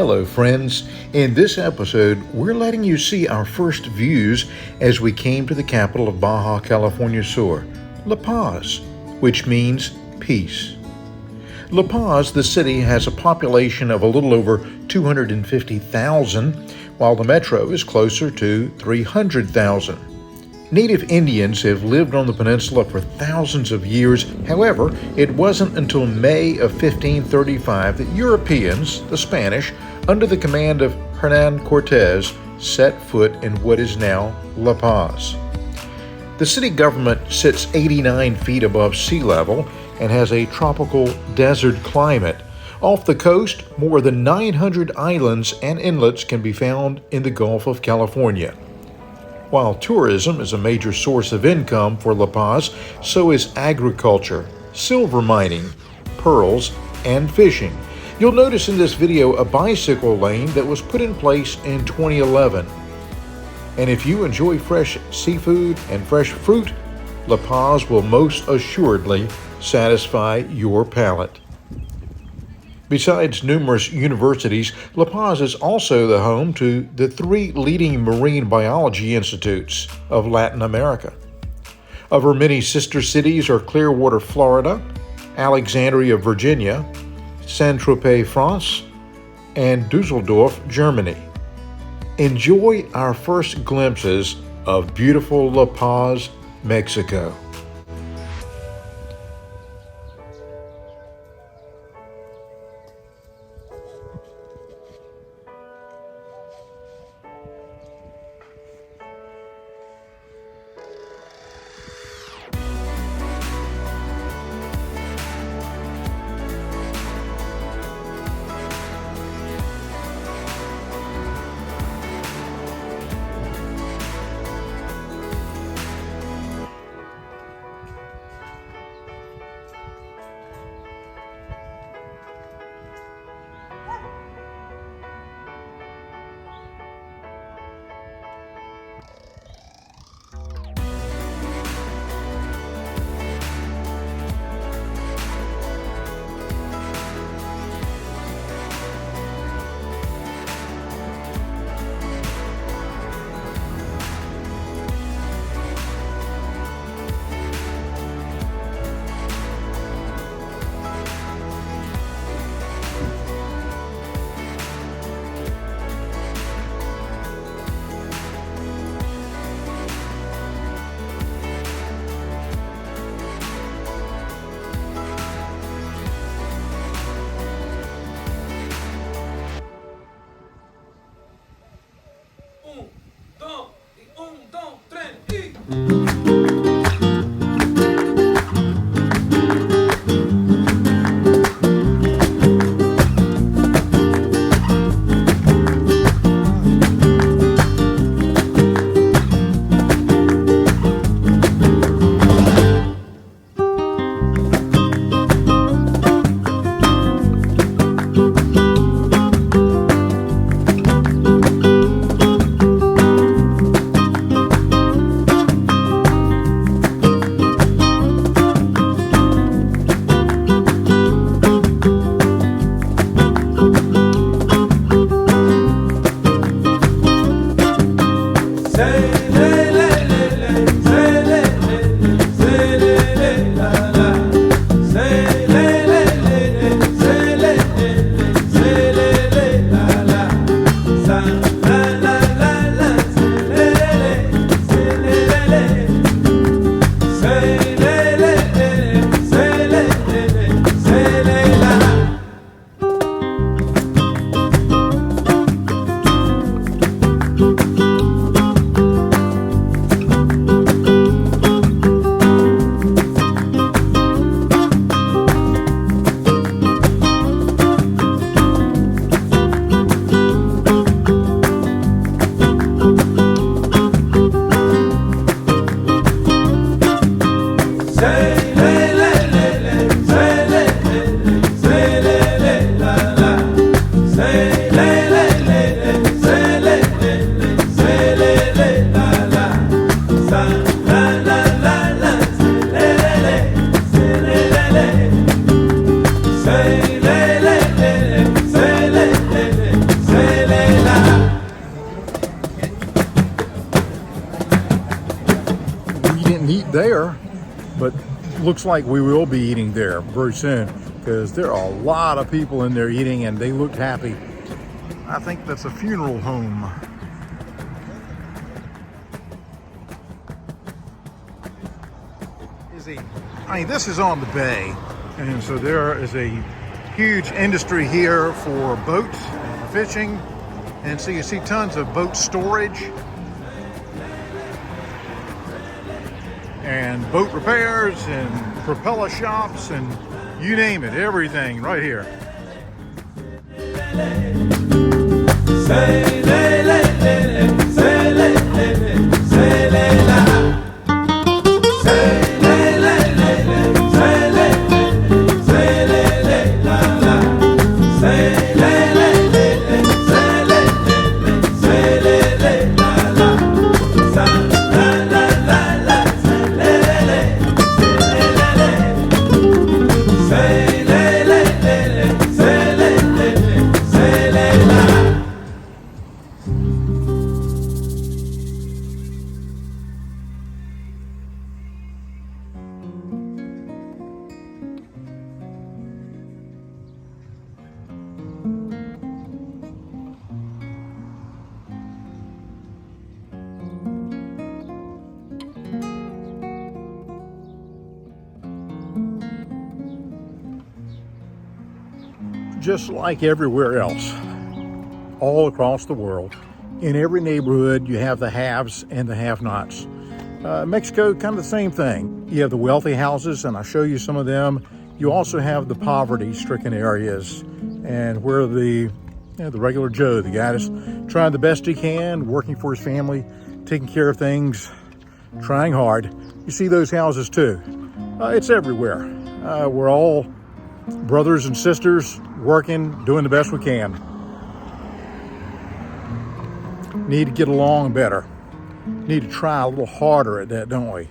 Hello, friends. In this episode, we're letting you see our first views as we came to the capital of Baja California Sur, La Paz, which means peace. La Paz, the city, has a population of a little over 250,000, while the metro is closer to 300,000. Native Indians have lived on the peninsula for thousands of years. However, it wasn't until May of 1535 that Europeans, the Spanish, under the command of Hernan Cortez, set foot in what is now La Paz. The city government sits 89 feet above sea level and has a tropical desert climate. Off the coast, more than 900 islands and inlets can be found in the Gulf of California. While tourism is a major source of income for La Paz, so is agriculture, silver mining, pearls, and fishing. You'll notice in this video a bicycle lane that was put in place in 2011. And if you enjoy fresh seafood and fresh fruit, La Paz will most assuredly satisfy your palate. Besides numerous universities, La Paz is also the home to the three leading marine biology institutes of Latin America. Of her many sister cities are Clearwater, Florida, Alexandria, Virginia, Saint-Tropez, France, and Dusseldorf, Germany. Enjoy our first glimpses of beautiful La Paz, Mexico. looks like we will be eating there very soon because there are a lot of people in there eating and they look happy. I think that's a funeral home. I mean, this is on the bay, and so there is a huge industry here for boats and fishing, and so you see tons of boat storage and boat repairs and propeller shops and you name it, everything right here. Just like everywhere else, all across the world, in every neighborhood, you have the haves and the have-nots. Mexico, kind of the same thing. You have the wealthy houses, and I'll show you some of them. You also have the poverty-stricken areas, and where the regular Joe, the guy that's trying the best he can, working for his family, taking care of things, trying hard. You see those houses too. It's everywhere. We're all brothers and sisters working, doing the best we can. Need to get along better. Need to try a little harder at that, don't we?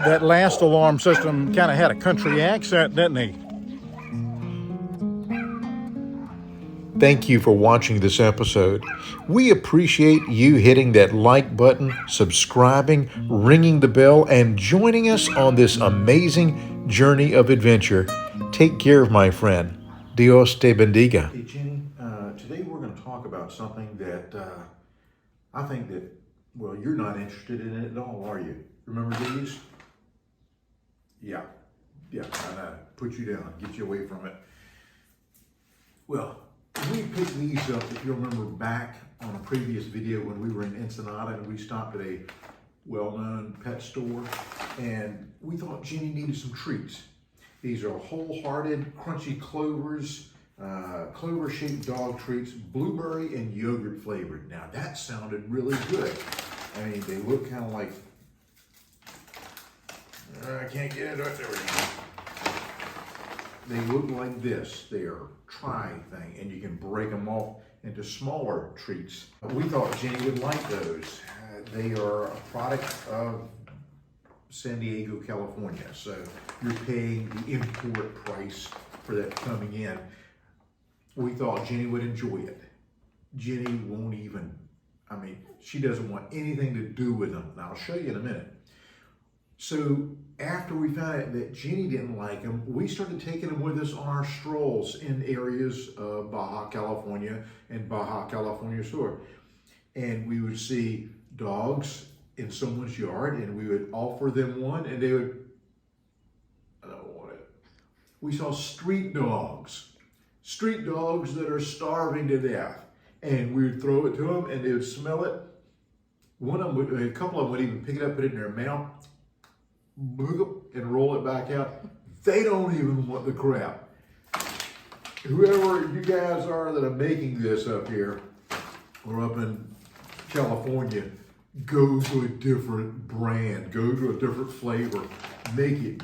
That last alarm system kind of had a country accent, didn't he? Thank you for watching this episode. We appreciate you hitting that like button, subscribing, ringing the bell, and joining us on this amazing journey of adventure. Take care, my friend. Dios te bendiga. Hey, Jenny, today we're going to talk about something that I think that, well, you're not interested in it at all, are you? Remember these? Yeah, I know. Put you down, get you away from it. Well, we picked these up, if you remember back on a previous video when we were in Ensenada and we stopped at a well-known pet store, and we thought Jenny needed some treats. These are wholehearted, crunchy clovers, clover-shaped dog treats, blueberry and yogurt flavored. Now that sounded really good. I mean, they look kind of like, I can't get it, there we go. They look like this. They are tri-thing, and you can break them off into smaller treats. We thought Jenny would like those. They are a product of San Diego, California, so you're paying the import price for that coming in. We thought Jenny would enjoy it. Jenny won't even, I mean, she doesn't want anything to do with them. Now, I'll show you in a minute. So after we found out that Jenny didn't like them, we started taking them with us on our strolls in areas of Baja, California and Baja, California Sur. And we would see dogs in someone's yard and we would offer them one and they would, I don't want it. We saw street dogs that are starving to death. And we would throw it to them and they would smell it One of them, a couple of them would even pick it up, put it in their mouth, and roll it back out. They don't even want the crap. Whoever you guys are that are making this up here, or up in California, go to a different brand, go to a different flavor, make it.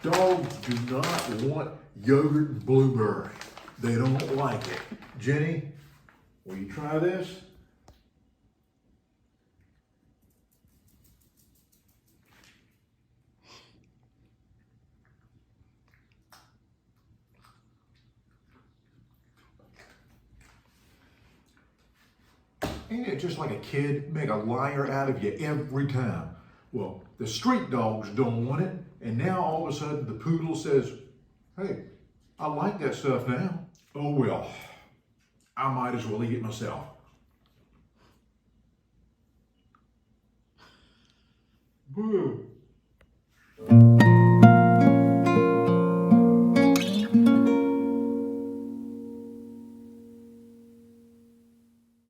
Dogs do not want yogurt and blueberry. They don't like it. Jenny, will you try this? Ain't it just like a kid, make a liar out of you every time? Well, the street dogs don't want it, and now all of a sudden the poodle says, hey, I like that stuff now. Oh well, I might as well eat it myself. Boo.